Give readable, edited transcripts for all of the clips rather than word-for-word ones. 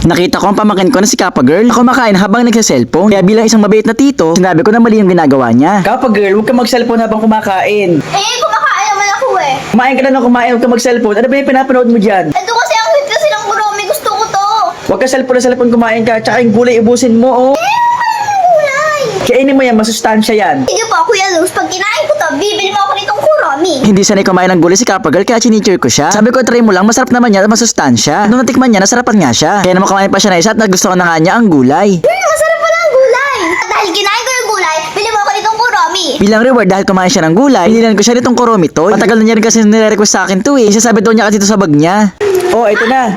Nakita ko ang pamangkin ko na si Kappa Girl. Ako makain habang nagsa-cellphone. Kaya bilang isang mabait na tito, sinabi ko na mali yung ginagawa niya. Kappa Girl, huwag ka mag-cellphone habang kumakain. Kumakain naman ako eh. Kumain ka na ng kumain, huwag ka mag-cellphone. Ano ba yung pinapanood mo dyan? Ito kasi ang hit kasi ng gurami. Gusto ko to. Huwag ka cellphone na cellphone kumain ka. Tsaka yung gulay ubusin mo, oh. Gulay. Kainin mo yan, masustansya yan. Sige po, Kuya Luz. Pag kinain ko to, bibili mo ako nitong kurami. Hindi sanay kumain ng gulay si Kappa Girl, kaya chinichir ko siya. Sabi ko, try mo lang, masarap naman niya at masustansya. Nung natikman niya, nasarapan nga siya. Kaya naman kumain pa siya na isa at nagustuhan na nga niya ang gulay. Masarap pala ang gulay. Dahil kinain ko yung gulay, bili mo ako nitong kurami. Bilang reward dahil kumain siya ng gulay, binilan ko siya nitong kuromitoy. Matagal na niya rin kasi nire-request sa akin to eh. Isasabi daw niya kasi ito sa bag niya. Oh, ito na.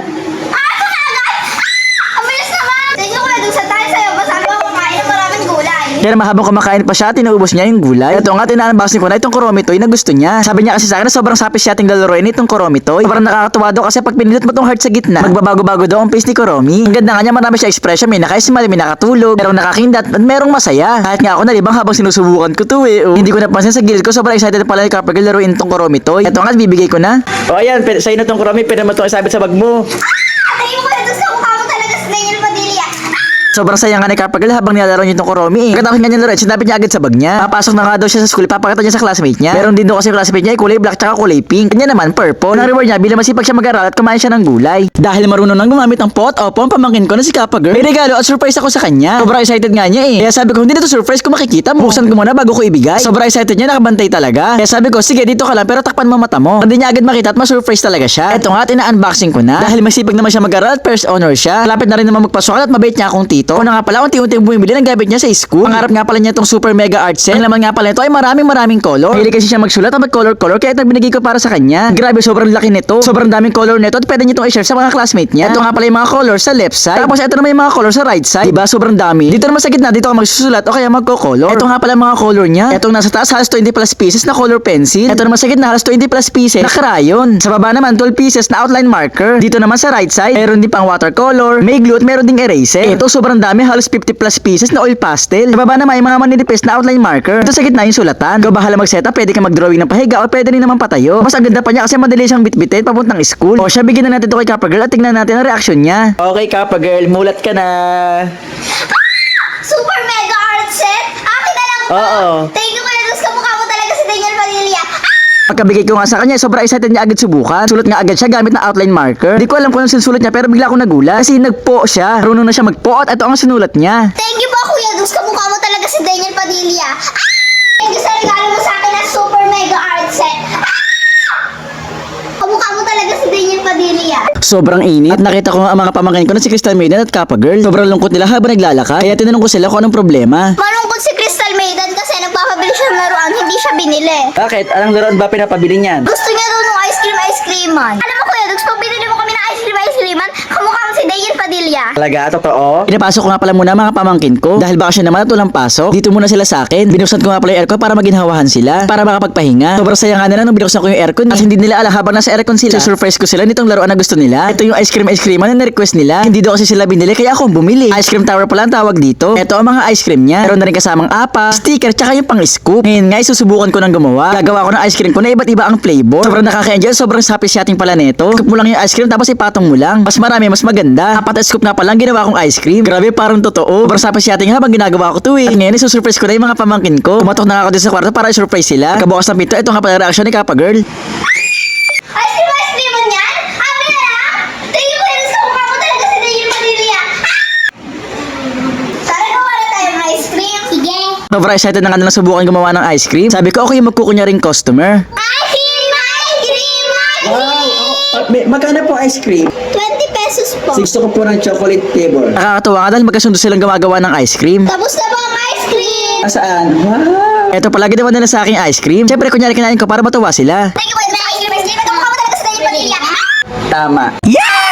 Ang bilis naman. Sige, Kuya Luz, sa tayo sa'yo. Masabi ko kumain ng maraming gulay. Kaya mahabang kumakain pa siya, tinuubos niya yung gulay. Ito nga, tina-unboxing ko na itong kuromitoy na gusto niya. Sabi niya kasi sa akin na sobrang sapis siya ating lalaroin itong kuromitoy. Sobrang nakakatuwa daw kasi pag pinindot mo tong heart sa gitna, magbabago-bago daw ang face ni Kuromi. Ang ganda nga niya, marami siya expression, may naka-smile, may nakatulog, merong nakakindat, at merong masaya. Kahit nga ako nalibang habang sinusubukan ko to eh. Oh. Hindi ko napansin sa gilid ko, sobrang excited pala ni Kappa Girl laruin itong kuromitoy. Ito nga, bibigay ko na. O ayan, sa'yo na itong Kuromi, pwede mo itong isabit sa bag mo. Tingin mo, Kuya Luz, sa mukha mo talaga si Daniel Padilla. Sobrang saya nga ni Kappa Girl habang nilalaro niya itong Kuromi eh. Katapos nga niya laruin, sinabi niya agad sa bag niya. Papasok na nga daw siya sa school, papakita niya sa classmate niya. Meron din daw kasi yung classmate niya, kulay black tsaka kulay pink. Kanya naman, purple. Ang reward niya, bilang masipag siya mag-aral at kumain siya ng gulay. Dahil marunong nang gumamit ng pot, opo, ang pamangkin ko na si Kappa Girl. May regalo at surprise ako sa kanya. Sobrang excited nga niya eh. Kaya sabi ko, hindi na to surprise kung makikita mo. Buksan ko muna bago ko ibigay. Sobrang excited niya, nakabantay talaga. Kaya sabi ko, sige, dito ka lang, pero takpan mo mata mo. Hindi niya agad makita at ma-surprise talaga siya. Eto nga, ina-unboxing ko na. Dahil masipag naman siya mag-aral at first honor siya. Lapit na rin naman magpasok at mabait niya akong tito. Una nga pala, unti-unti bumibili ng gamit niya sa school. Pangarap nga pala niya itong super mega art set. Ang laman nga pala nito ay maraming color. Hindi kasi siya magsulat at mag-color kaya ito binigay ko para sa kanya. Grabe, sobrang laki nito. Sobrang daming color nito at pwede niyo itong i-share sa mga classmate niya. Ito nga pala yung mga color sa left side. Tapos ito naman yung mga color sa right side. Diba? Sobrang dami. Dito naman sa gitna, dito ka magsusulat o kaya magko-color. Ito nga pala yung mga color niya. Itong nasa taas halos 20 plus pieces na color pencil. Ito naman sa gitna halos 20 plus pieces na crayon. Sa baba naman 12 pieces na outline marker. Dito naman sa right side, meron din pang watercolor, may glue at meron ding eraser. Ito sobrang dami, halos 50 plus pieces na oil pastel. Sa baba naman yung mga maninipis na outline marker. Ito sa gitna yung sulatan. Ikaw bahala mag-setup, pwede ka mag-drawing ng pahiga o pwede rin naman patayo. Mas ang ganda pa niya kasi madali siyang bitbitin papuntang school. O siya, bigyan na natin ito kay Kappa Girl at tingnan natin ang reaction niya. Okay, Kappa Girl, mulat ka na. Super mega art set. Akin na lang to. Oo. Thank you, Kuya Luz. Kamukha mo talaga si Daniel Padilla. Pagkabigay ko nga sa kanya, sobrang excited niya agad subukan. Sulat nga agad siya gamit na outline marker. Di ko alam kung anong sinusulat niya pero bigla akong nagulat. Kasi nagpo siya. Marunong na siya magpo at ito ang sinulat niya. Thank you po, Kuya Luz. Kamukha mo talaga si Daniel Padilla. Thank you sa regalo mo sa akin na super mega art set. Kamukha mo talaga si Daniel Padilla. Sobrang init. At nakita ko nga ang mga pamangkin ko na si Crystal Maiden at Kappa Girl. Sobrang lungkot nila habang naglalakad. Kaya tinanong ko sila kung anong problema. Malungkot si Crystal Maiden kasi nagpapabili siya ng laruan, hindi siya binili. Bakit? Anong laruan ba pinapabili niyan? Gusto niya daw nung ice creaman. Alam mo, Kuya Luz, pag binili mo kami ng ice creaman, kamukha mo si Daniel Padilla. Talaga? Totoo? Pinapasok ko nga pala muna mga pamangkin ko. Dahil baka siya naman at walang pasok. Dito muna sila sa akin. Binuksan ko nga pala yung aircon para maginhawahan sila. Para makapagpahinga. Sobrang saya nga nila nung binuksan ko yung aircon. At hindi nila alam habang nasa aircon sila. Surprise ko sila nitong laruan na gusto nila. Ito yung ice creaman na request nila. Hindi daw kasi sila binili kaya ako bumili. Ice cream tower pala ang tawag dito. Ito ang mga ice cream niya. Meron na rin kasamang apa, sticker, tsaka yung pang scoop. Ngayon nga isusubukan ko ng gumawa. Gagawa ko ng ice cream ko na iba't iba ang flavor. Sobrang nakaka-enjoy. Sobrang happy setting pala nito. Scoop mo lang yung ice cream tapos ipatong mo lang. Mas marami, mas maganda. Apat na scoop nga pala ang ginawa kong ice cream. Grabe, parang totoo. Sobrang happy setting habang ginagawa ko to eh. At ngayon isusurprise ko na yung mga pamangkin ko. Tumatok na ako dito sa kwarto para i-surprise sila. Kabukas ng pinto, ito nga pala reaction ni Kappa Girl. Ice cream yan? Amin na lang? Thank you, Kuya Luz. Kamukha mo talaga si Daniel Padilla. Tara, gawa na tayo ng ice cream. Sige. Sobrang excited na nga na subukan gumawa ng ice cream. Sabi ko, ako yung magkukunyaring customer. Ice cream! Ice cream! Ice cream! Magkano po ice cream? 20 pesos po. Gusto ko po ng chocolate flavor. Nakakatuwa nga dahil magkasundo silang gumagawa ng ice cream. Tapos na po ang ice cream. Saan? Wow! Ito pala ginawa nila sa aking ice cream. Siyempre, kunyari kinain ko para matuwa sila. Thank you, Kuya Luz. Ice cream! Kamukha mo talaga si Daniel Padilla. Tama. Yeah!